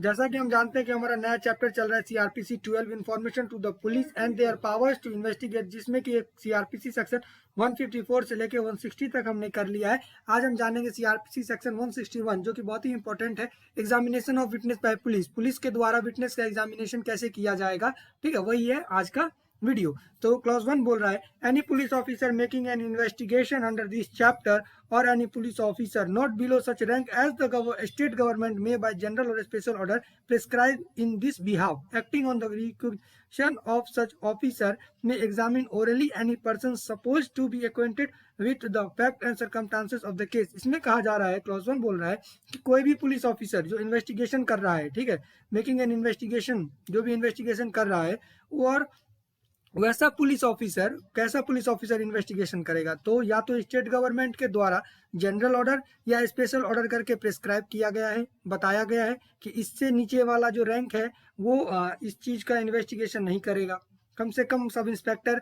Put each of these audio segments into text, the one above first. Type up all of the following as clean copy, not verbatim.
जैसा कि हम जानते हैं कि हमारा नया चैप्टर चल रहा है CrPC 12 information to the police and their powers to investigate, जिसमें कि एक सीआरपीसी सेक्शन 154 से लेके 160 तक हमने कर लिया है। आज हम जानेंगे सीआरपीसी सेक्शन 161, जो कि बहुत ही इंपॉर्टेंट है। Examination of witness bye police, police के द्वारा विटनेस का एग्जामिनेशन कैसे किया जाएगा, ठीक है, वही है आज का वीडियो। तो क्लॉज 1 बोल रहा है, any police officer making an investigation under this chapter or any police officer not below such rank as the state government may by general or special order prescribe in this behalf acting on the requisition of such officer may examine orally any person supposed to be acquainted with the fact and circumstances of the case। इसमें कहा जा रहा है, clause 1 बोल रहा है कि कोई भी पुलिस ऑफिसर जो इन्वेस्टिगेशन कर रहा है, ठीक है, मेकिंग एन इन्वेस्टिगेशन, जो भी इन्वेस्टिगेशन कर रहा है, और वैसा पुलिस ऑफिसर, कैसा पुलिस ऑफिसर इन्वेस्टिगेशन करेगा, तो या तो स्टेट गवर्नमेंट के द्वारा जनरल ऑर्डर या स्पेशल ऑर्डर करके प्रिस्क्राइब किया गया है, बताया गया है कि इससे नीचे वाला जो रैंक है वो इस चीज का इन्वेस्टिगेशन नहीं करेगा, कम से कम सब इंस्पेक्टर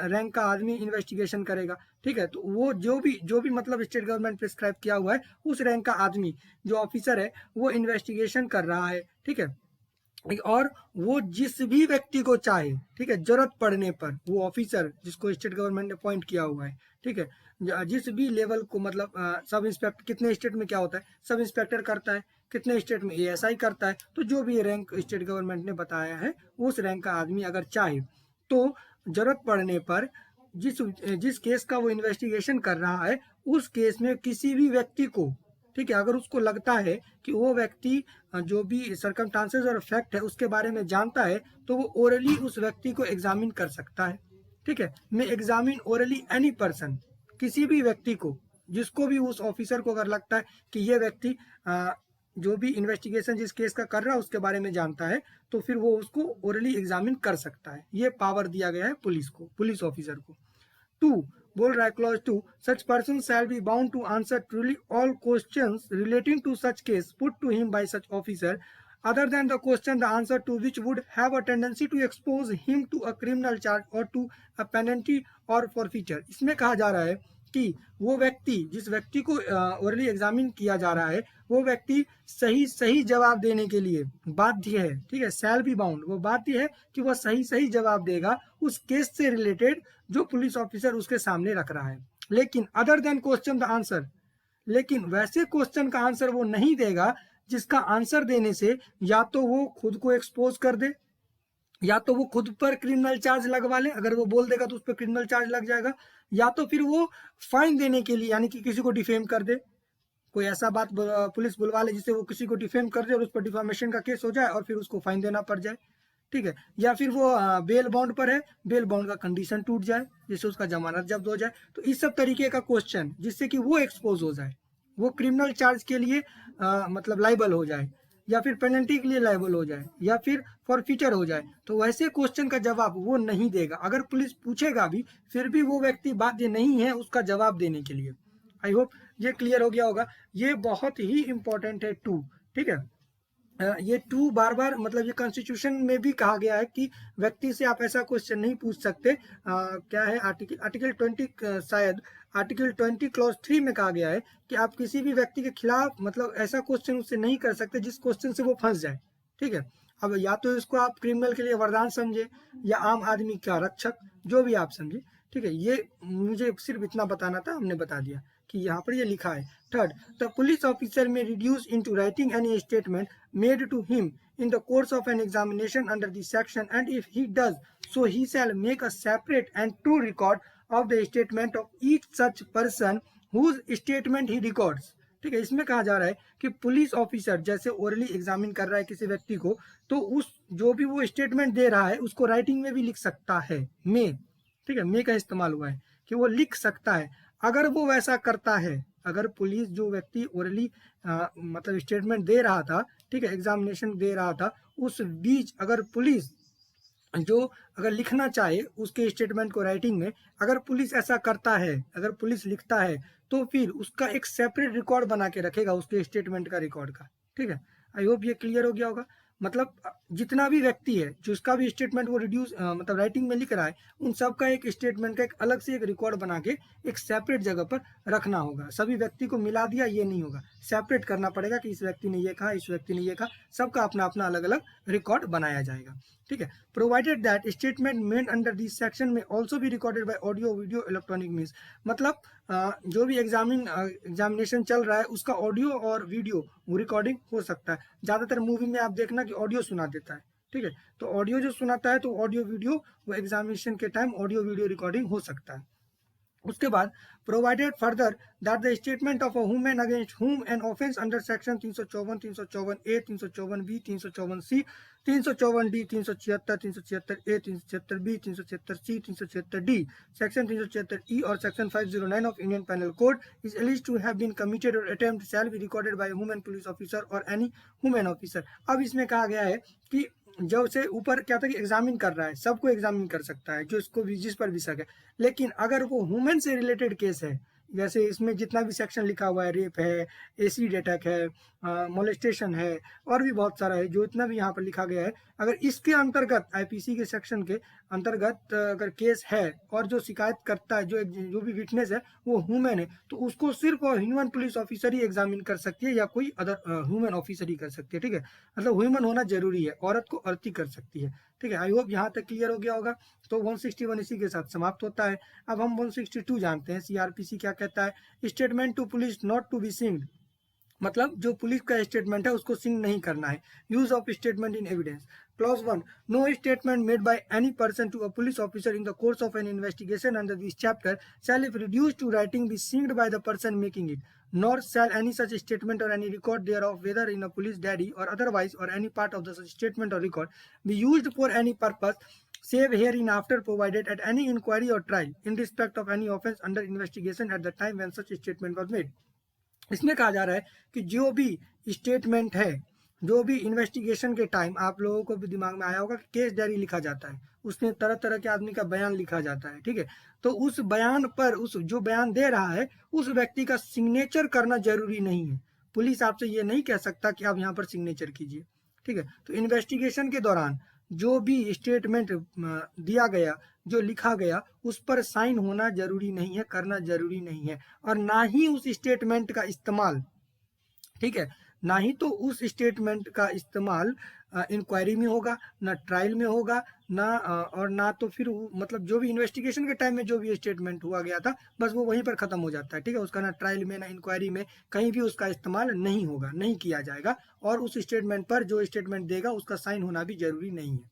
रैंक का आदमी इन्वेस्टिगेशन करेगा, ठीक है। तो वो जो भी मतलब स्टेट गवर्नमेंट प्रिस्क्राइब किया हुआ है, उस रैंक का आदमी जो ऑफिसर है वो इन्वेस्टिगेशन कर रहा है, ठीक है। और वो जिस भी व्यक्ति को चाहे, ठीक है, जरूरत पड़ने पर वो ऑफिसर जिसको स्टेट गवर्नमेंट ने अपॉइंट किया हुआ है, ठीक है, जिस भी लेवल को मतलब सब इंस्पेक्टर, कितने स्टेट में क्या होता है, सब इंस्पेक्टर करता है, कितने स्टेट में एएसआई करता है, तो जो भी रैंक स्टेट गवर्नमेंट ने बताया है उस रैंक का आदमी अगर चाहे तो जरूरत पड़ने पर जिस जिस केस का वो इन्वेस्टिगेशन कर रहा है उस केस में किसी भी व्यक्ति को, ठीक है, अगर उसको लगता है कि वो व्यक्ति जो भी सर्कमस्टांसेस और फैक्ट है उसके बारे में जानता है, तो वो ओरली उस व्यक्ति को एग्जामिन कर सकता है, ठीक है। मैं एग्जामिन ओरली एनी पर्सन, किसी भी व्यक्ति को, जिसको भी उस ऑफिसर को अगर लगता है कि ये व्यक्ति जो भी इन्वेस्टिगेशन जिस केस का कर रहा है उसके बारे में जानता है, तो फिर वो उसको ओरली एग्जामिन कर सकता है। ये पावर दिया गया है पुलिस को, पुलिस ऑफिसर को। 2 बोल रहा है, clause 2, such person shall be bound to answer truly all questions relating to such case put to him by such officer other than the question the answer to which would have a tendency to expose him to a criminal charge or to a penalty or forfeiture। इसमें कहा जा रहा है कि वो व्यक्ति, जिस व्यक्ति को ओरली एग्जामिन किया जा रहा है, वो व्यक्ति सही सही जवाब देने के लिए बाध्य है, ठीक है, शैल बी बाउंड, वो बाध्य है कि वह सही सही जवाब देगा उस केस से रिलेटेड जो पुलिस ऑफिसर उसके सामने रख रहा है। लेकिन other than question the answer, लेकिन वैसे क्वेश्चन का आंसर वो नहीं देगा जिसका आंसर देने से या तो वो खुद को एक्सपोज कर दे, या तो वो खुद पर क्रिमिनल चार्ज लगवा ले, अगर वो बोल देगा तो उस पर क्रिमिनल चार्ज लग जाएगा, या तो फिर वो फाइन देने के लिए, यानी कि किसी को डिफेम कर दे, कोई ऐसा बात पुलिस बुलवा ले जिससे वो किसी को डिफेम कर दे और उस पर डिफामेशन का केस हो जाए और फिर उसको फाइन देना पड़ जाए, ठीक है। या फिर वो बेल बॉन्ड पर है, बेल बॉन्ड का कंडीशन टूट जाए जिससे उसका जमानत जब्त हो जाए। तो इस सब तरीके का क्वेश्चन जिससे कि वो एक्सपोज हो जाए, वो क्रिमिनल चार्ज के लिए मतलब लाइबल हो जाए, या फिर पेनल्टी के लिए लाइबल हो जाए, या फिर फॉरफीटर हो जाए, तो वैसे क्वेश्चन का जवाब वो नहीं देगा। अगर पुलिस पूछेगा भी फिर भी वो व्यक्ति बाध्य नहीं है उसका जवाब देने के लिए। आई होप ये क्लियर हो गया होगा। ये बहुत ही इंपॉर्टेंट है 2, ठीक है। ये 2 बार बार मतलब ये कॉन्स्टिट्यूशन में भी कहा गया है कि व्यक्ति से आप ऐसा क्वेश्चन नहीं पूछ सकते। क्या है आर्टिकल 20, शायद आर्टिकल 20 क्लॉज 3 में कहा गया है कि आप किसी भी व्यक्ति के खिलाफ मतलब ऐसा क्वेश्चन उससे नहीं कर सकते जिस क्वेश्चन से वो फंस जाए, ठीक है। अब या तो इसको आप क्रिमिनल के लिए वरदान समझे या आम आदमी का रक्षक, जो भी आप समझे, ठीक है। ये मुझे सिर्फ इतना बताना था, हमने बता दिया कि यहाँ पर ये लिखा है। थर्ड, द पुलिस ऑफिसर में reduce into writing any statement made to him in the course of an examination under this section, and if he does so he shall make a separate and true record of the statement of each such person whose statement he records। ठीक है, इसमें कहा जा रहा है कि police officer जैसे orally examine कर रहा है किसी व्यक्ति को, तो उस जो भी वो स्टेटमेंट दे रहा है उसको राइटिंग में भी लिख सकता है, में, ठीक है, में का इस्तेमाल हुआ है कि वो लिख सकता है। अगर वो वैसा करता है, अगर पुलिस जो व्यक्ति ओरली मतलब स्टेटमेंट दे रहा था, ठीक है, एग्जामिनेशन दे रहा था, उस बीच अगर पुलिस जो अगर लिखना चाहे उसके स्टेटमेंट को राइटिंग में, अगर पुलिस ऐसा करता है, अगर पुलिस लिखता है, तो फिर उसका एक सेपरेट रिकॉर्ड बना के रखेगा उसके स्टेटमेंट का रिकॉर्ड का, ठीक है। आई होप ये क्लियर हो गया होगा। मतलब जितना भी व्यक्ति है जिसका भी स्टेटमेंट वो रिड्यूस मतलब राइटिंग में लिख रहा है, उन सब का एक स्टेटमेंट का एक अलग से एक रिकॉर्ड बना के एक सेपरेट जगह पर रखना होगा। सभी व्यक्ति को मिला दिया ये नहीं होगा, सेपरेट करना पड़ेगा कि इस व्यक्ति ने ये कहा, इस व्यक्ति ने ये कहा, सबका अपना अपना अलग अलग रिकॉर्ड बनाया जाएगा। ठीक है, provided that statement made under this section में ऑल्सो भी recorded by audio video electronic means. मतलब जो भी एग्जामिनेशन चल रहा है उसका ऑडियो और वीडियो रिकॉर्डिंग हो सकता है। ज़्यादातर मूवी में आप देखना कि ऑडियो सुना देता है। ठीक है, तो ऑडियो जो सुनाता है तो ऑडियो वीडियो वो एग्जामिनेशन के टाइम ऑडियो वीडियो रिकॉर्डिंग हो सकता है। उसके बाद provided further that the statement of a women against whom an offence under section 354, 354 A, 354 B, 354 C, 354 D, 376, 376 A, 376 B, 376 C, 376 D, section 376 E और section 509 of Indian penal code is alleged to have been committed और attempt shall be recorded by women police officer और any women officer. अब इसमें कहा गया है कि जो से ऊपर क्या था कि एग्जामिन कर रहा है, सबको एग्जामिन कर सकता है जो इसको भी जिस पर भी शक है, लेकिन अगर वो वुमेन से रिलेटेड केस है, जैसे इसमें जितना भी सेक्शन लिखा हुआ है, रेप है, एसिड अटैक है, मोलेस्टेशन है और भी बहुत सारा है, जो इतना भी यहाँ पर लिखा गया है, अगर इसके अंतर्गत आईपीसी के सेक्शन के अंतर्गत अगर केस है और जो शिकायत करता है, जो भी विटनेस है वो वुमेन है, तो उसको सिर्फ human police officer he examine कर सकती है या कोई अदर ह्यूमन ऑफिसर ही कर सकती है। ठीक है, मतलब ह्यूमन होना जरूरी है, औरत को औरत ही कर सकती है। ठीक है, आई होप यहाँ तक क्लियर हो गया होगा। तो 161 इसी के साथ समाप्त होता है। अब हम 162 जानते हैं सीआरपीसी क्या कहता है। Statement to police not to be signed, मतलब जो पुलिस का स्टेटमेंट है उसको सिंग नहीं करना है। Use of statement in evidence. Clause 1, no statement made by any person to a police officer in the course of an investigation under this chapter shall if reduced to writing be signed by the person making it, nor shall any such statement or any record thereof, whether in a police diary or otherwise, or any part of the such statement or record, be used for any purpose, save hereinafter provided at any inquiry or trial, in respect of any offence under investigation at the time when such statement was made। इसमें कहा जा रहा है कि जो भी statement है, जो भी इन्वेस्टिगेशन के टाइम, आप लोगों को भी दिमाग में आया होगा कि केस डायरी लिखा जाता है, उसमें तरह तरह के आदमी का बयान लिखा जाता है। ठीक है, तो उस बयान पर, उस जो बयान दे रहा है उस व्यक्ति का सिग्नेचर करना जरूरी नहीं है। पुलिस आपसे ये नहीं कह सकता कि आप यहाँ पर सिग्नेचर कीजिए। ठीक है, तो इन्वेस्टिगेशन के दौरान जो भी स्टेटमेंट दिया गया, जो लिखा गया, उस पर साइन होना जरूरी नहीं है, करना जरूरी नहीं है, और ना ही उस स्टेटमेंट का इस्तेमाल, ठीक है, ना ही तो उस स्टेटमेंट का इस्तेमाल इंक्वायरी में होगा, ना ट्रायल में होगा, ना और ना तो फिर मतलब जो भी इन्वेस्टिगेशन के टाइम में जो भी स्टेटमेंट हुआ गया था बस वो वहीं पर खत्म हो जाता है। ठीक है, उसका ना ट्रायल में ना इंक्वायरी में कहीं भी उसका इस्तेमाल नहीं होगा, नहीं किया जाएगा, और उस स्टेटमेंट पर जो स्टेटमेंट देगा उसका साइन होना भी जरूरी नहीं है।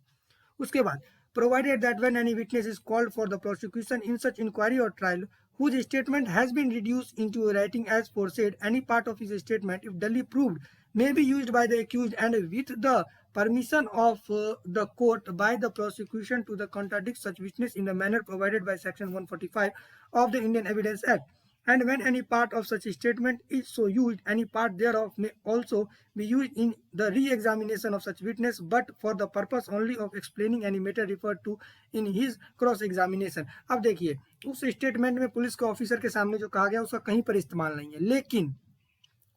उसके बाद provided that when any witness is called for the prosecution in such inquiry or trial whose statement has been reduced into writing as foresaid, any part of his statement, if duly proved, may be used by the accused and with the permission of the court by the prosecution to the contradict such witness in the manner provided by section 145 of the Indian Evidence Act. And when any part of such statement is so used, any part thereof may also be used in the re-examination of such witness, but for the purpose only of explaining any matter referred to in his cross examination। अब देखिए, उस statement में police के officer के सामने जो कहा गया उसका कहीं पर इस्तेमाल नहीं है, लेकिन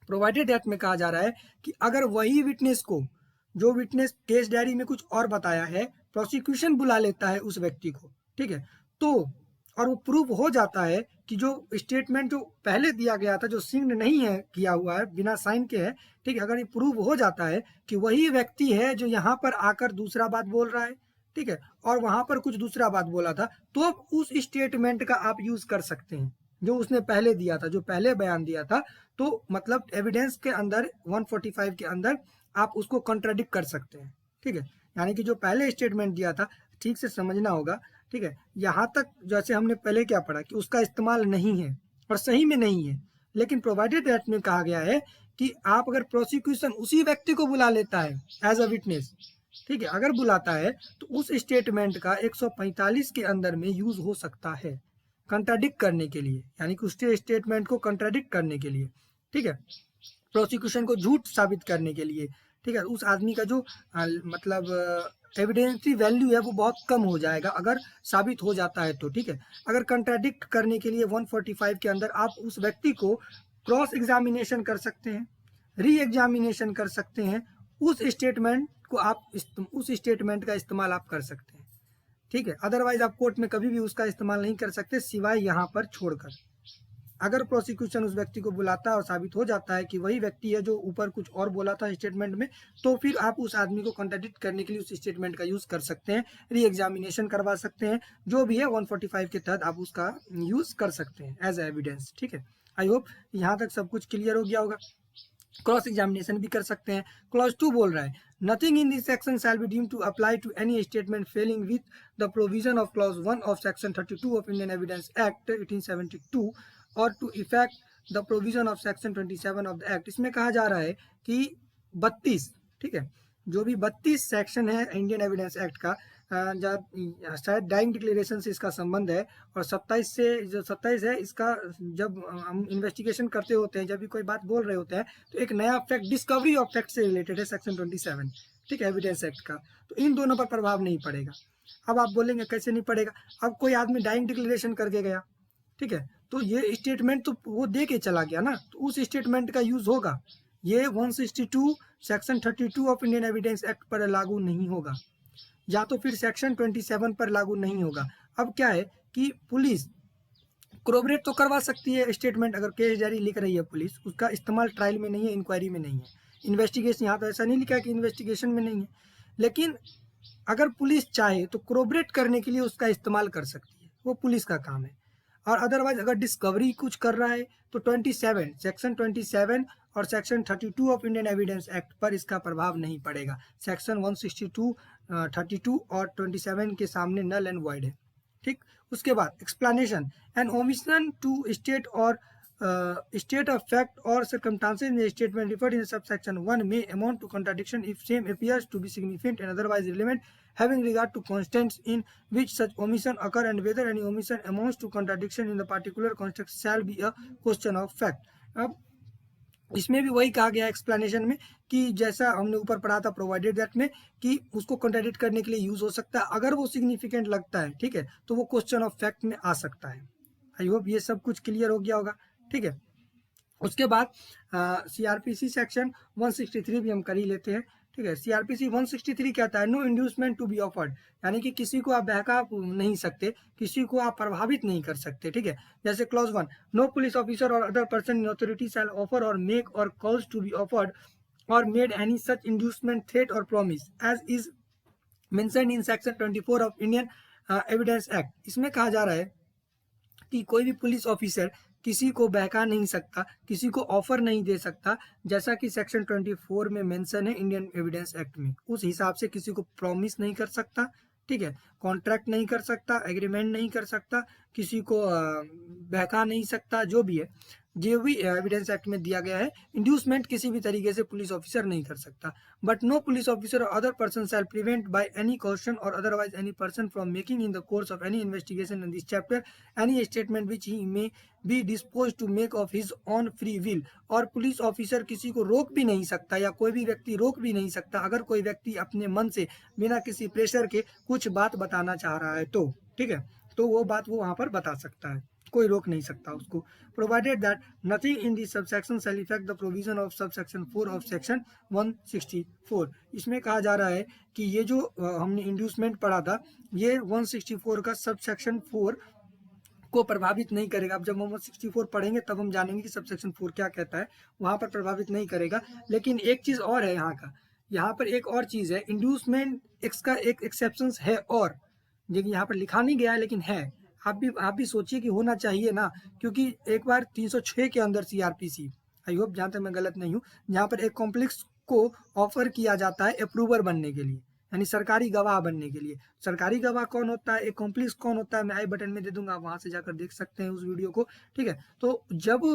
प्रोवाइडेड एक्ट में कहा जा रहा है कि अगर वही विटनेस को, जो विटनेस केस डायरी में कुछ और बताया है, प्रोसिक्यूशन बुला लेता है उस व्यक्ति को, ठीक है, तो और वो प्रूव हो जाता है कि जो स्टेटमेंट जो पहले दिया गया था, जो सिग्न नहीं है, किया हुआ है, बिना साइन के है, ठीक है, अगर ये प्रूव हो जाता है कि वही व्यक्ति है जो यहाँ पर आकर दूसरा बात बोल रहा है, ठीक है, और वहां पर कुछ दूसरा बात बोला था, तो अब उस स्टेटमेंट का आप यूज कर सकते हैं जो उसने पहले दिया था, जो पहले बयान दिया था। तो मतलब एविडेंस के अंदर 145 के अंदर आप उसको कॉन्ट्राडिक्ट कर सकते हैं। ठीक है, यानी कि जो पहले स्टेटमेंट दिया था, ठीक से समझना होगा। ठीक है, यहाँ तक जैसे हमने पहले क्या पढ़ा कि उसका इस्तेमाल नहीं है और सही में नहीं है, लेकिन प्रोवाइडेड एक्ट में कहा गया है कि आप अगर प्रोसिक्यूशन उसी व्यक्ति को बुला लेता है एज अ विटनेस, ठीक है, अगर बुलाता है तो उस स्टेटमेंट का 145 के अंदर में यूज हो सकता है कंट्राडिक्ट करने के लिए, यानी कि उस स्टेटमेंट को कंट्राडिक्ट करने के लिए, ठीक है, प्रोसिक्यूशन को झूठ साबित करने के लिए। ठीक है, उस आदमी का जो मतलब एविडेंस वैल्यू है वो बहुत कम हो जाएगा अगर साबित हो जाता है तो। ठीक है, अगर कंट्राडिक्ट करने के लिए 145 के अंदर आप उस व्यक्ति को क्रॉस एग्जामिनेशन कर सकते हैं, री एग्जामिनेशन कर सकते हैं, उस स्टेटमेंट उसको आप उस स्टेटमेंट का इस्तेमाल आप कर सकते हैं, ठीक है। अदरवाइज आप कोर्ट में कभी भी उसका इस्तेमाल नहीं कर सकते सिवाय यहाँ पर छोड़कर। अगर प्रोसिक्यूशन उस व्यक्ति को बुलाता है और साबित हो जाता है कि वही व्यक्ति है जो ऊपर कुछ और बोला था स्टेटमेंट में, तो फिर आप उस आदमी को कॉन्ट्रडिक्ट करने के लिए उस स्टेटमेंट का यूज़ कर सकते हैं, री एग्जामिनेशन करवा सकते हैं, जो भी है 145 के तहत आप उसका यूज़ कर सकते हैं एज एविडेंस, ठीक है। आई होप यहाँ तक सब कुछ क्लियर हो गया होगा। क्रॉस एग्जामिनेशन भी कर सकते हैं। क्लॉज 2 बोल रहा है nothing in this section shall be deemed to apply to any statement falling with the provision of clause 1 of section 32 of Indian evidence act 1872 और to effect the provision of section 27 of the act. इसमें कहा जा रहा है कि 32, ठीक है, जो भी 32 सेक्शन है इंडियन एविडेंस एक्ट का, शायद डाइंग डिक्लेरेशन से इसका संबंध है, और 27 से जो 27 है इसका जब हम इन्वेस्टिगेशन करते होते हैं, जब भी कोई बात बोल रहे होते हैं, तो एक नया फैक्ट डिस्कवरी ऑफ फैक्ट से रिलेटेड है सेक्शन 27, ठीक है, एविडेंस एक्ट का। तो इन दोनों पर प्रभाव नहीं पड़ेगा। अब आप बोलेंगे कैसे नहीं पड़ेगा? अब कोई आदमी डाइंग डिक्लेरेशन करके गया, ठीक है, तो ये स्टेटमेंट तो वो दे के चला गया ना, तो उस स्टेटमेंट का यूज होगा। ये 162 section 32 of Indian evidence act पर लागू नहीं होगा, या तो फिर सेक्शन 27 पर लागू नहीं होगा। अब क्या है कि पुलिस कोरोबरेट तो करवा सकती है स्टेटमेंट, अगर केस डायरी लिख रही है पुलिस, उसका इस्तेमाल ट्रायल में नहीं है, इंक्वायरी में नहीं है, इन्वेस्टिगेशन, यहाँ तो ऐसा नहीं लिखा है कि इन्वेस्टिगेशन में नहीं है, लेकिन अगर पुलिस चाहे तो कोरोबरेट करने के लिए उसका इस्तेमाल कर सकती है, वो पुलिस का काम है। और अदरवाइज अगर डिस्कवरी कुछ कर रहा है तो 27 सेक्शन 27 और section 32 of Indian evidence act पर इसका प्रभाव नहीं पड़ेगा। सेक्शन 162, 32 और 27 के सामने नल एंड वॉइड है, ठीक। उसके बाद explanation an omission to state और state of fact or circumstances in the statement referred in subsection 1 may amount to contradiction if same appears to be significant and otherwise relevant, having regard to constants in which such omission occur and whether any omission amounts to contradiction in the particular context shall be a question of fact। अब इसमें भी वही कहा गया explanation में कि जैसा हमने ऊपर पढ़ा था प्रोवाइडेड दैट में कि उसको कॉन्ट्राडिक्ट करने के लिए यूज हो सकता है, अगर वो सिग्निफिकेंट लगता है, ठीक है, तो वो क्वेश्चन ऑफ फैक्ट में आ सकता है। आई होप ये सब कुछ क्लियर हो गया होगा, ठीक है। उसके बाद सीआरपीसी सेक्शन 163 भी हम कर ही लेते हैं, ठीक है। सीआरपीसी 163 कहता है no inducement to be offered, यानी कि किसी को आप बहका नहीं सकते, किसी को आप प्रभावित नहीं कर सकते, ठीक है। जैसे clause 1 no police officer or other person in authority shall offer or make or cause to be offered or made any such inducement threat or promise as is mentioned in section 24 of Indian evidence Act. इसमें कहा जा रहा है कि कोई भी police officer किसी को बहका नहीं सकता, किसी को ऑफर नहीं दे सकता, जैसा कि सेक्शन 24 में मेंशन है इंडियन एविडेंस एक्ट में, उस हिसाब से किसी को प्रॉमिस नहीं कर सकता, ठीक है, कॉन्ट्रैक्ट नहीं कर सकता, एग्रीमेंट नहीं कर सकता, किसी को बहका नहीं सकता, जो भी है, जो भी एविडेंस एक्ट में दिया गया है, इंड्यूसमेंट किसी भी तरीके से पुलिस ऑफिसर नहीं कर सकता। But no police officer or other person shall prevent by any question or otherwise any person from making in the course of any investigation in this chapter any statement which he may be dispose to make of his own free will. और police officer किसी को रोक भी नहीं सकता, या कोई भी व्यक्ति रोक भी नहीं सकता, अगर कोई व्यक्ति अपने मन से बिना किसी प्रेशर के कुछ बात बताना चाह रहा है तो, ठीक है, तो वो बात वो वहां पर बता सकता है, कोई रोक नहीं सकता उसको। Provided that nothing in this subsection shall effect the provision of subsection 4 of section 164। इसमें कहा जा रहा है कि ये जो हमने इंड्यूसमेंट पढ़ा था, ये 164 का सबसेक्शन 4 को प्रभावित नहीं करेगा। अब जब हम 164 पढ़ेंगे तब हम जानेंगे कि सबसेक्शन 4 क्या कहता है, वहां पर प्रभावित नहीं करेगा। लेकिन एक चीज और है यहाँ पर एक और चीज है, इंड्यूसमेंट इसका एक एक्सेप्शन है, और लेकिन यहाँ पर लिखा नहीं गया है, लेकिन है। आप भी सोचिए कि होना चाहिए ना, क्योंकि एक बार 306 के अंदर सीआरपीसी, आई होप जहाँ तक मैं गलत नहीं हूँ, जहाँ पर एक कॉम्प्लेक्स को ऑफर किया जाता है अप्रूवर बनने के लिए, यानी सरकारी गवाह बनने के लिए। सरकारी गवाह कौन होता है, एक कॉम्प्लेक्स कौन होता है, मैं आई बटन में दे दूंगा, वहां से जाकर देख सकते हैं उस वीडियो को, ठीक है। तो जब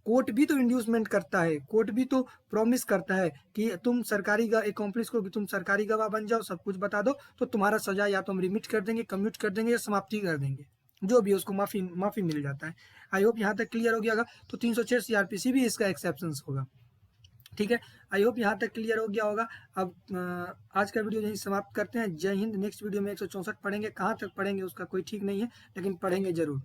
कोर्ट भी तो इंड्यूसमेंट करता है, कोर्ट भी तो प्रॉमिस करता है कि तुम सरकारी अकॉम्प्लिस को कि तुम सरकारी गवाह बन जाओ, सब कुछ बता दो, तो तुम्हारा सजा या तो हम रिमिट कर देंगे, कम्यूट कर देंगे, या समाप्ति कर देंगे, जो भी उसको माफी मिल जाता है। आई होप यहाँ तक क्लियर हो गया होगा। तो 306 सीआरपीसी भी इसका एक्सेप्शन होगा, ठीक है। आई होप यहाँ तक क्लियर हो गया होगा। अब आज का वीडियो यहीं समाप्त करते हैं। जय हिंद। नेक्स्ट वीडियो में 164 पढ़ेंगे, कहाँ तक पढ़ेंगे उसका कोई ठीक नहीं है, लेकिन पढ़ेंगे जरूर।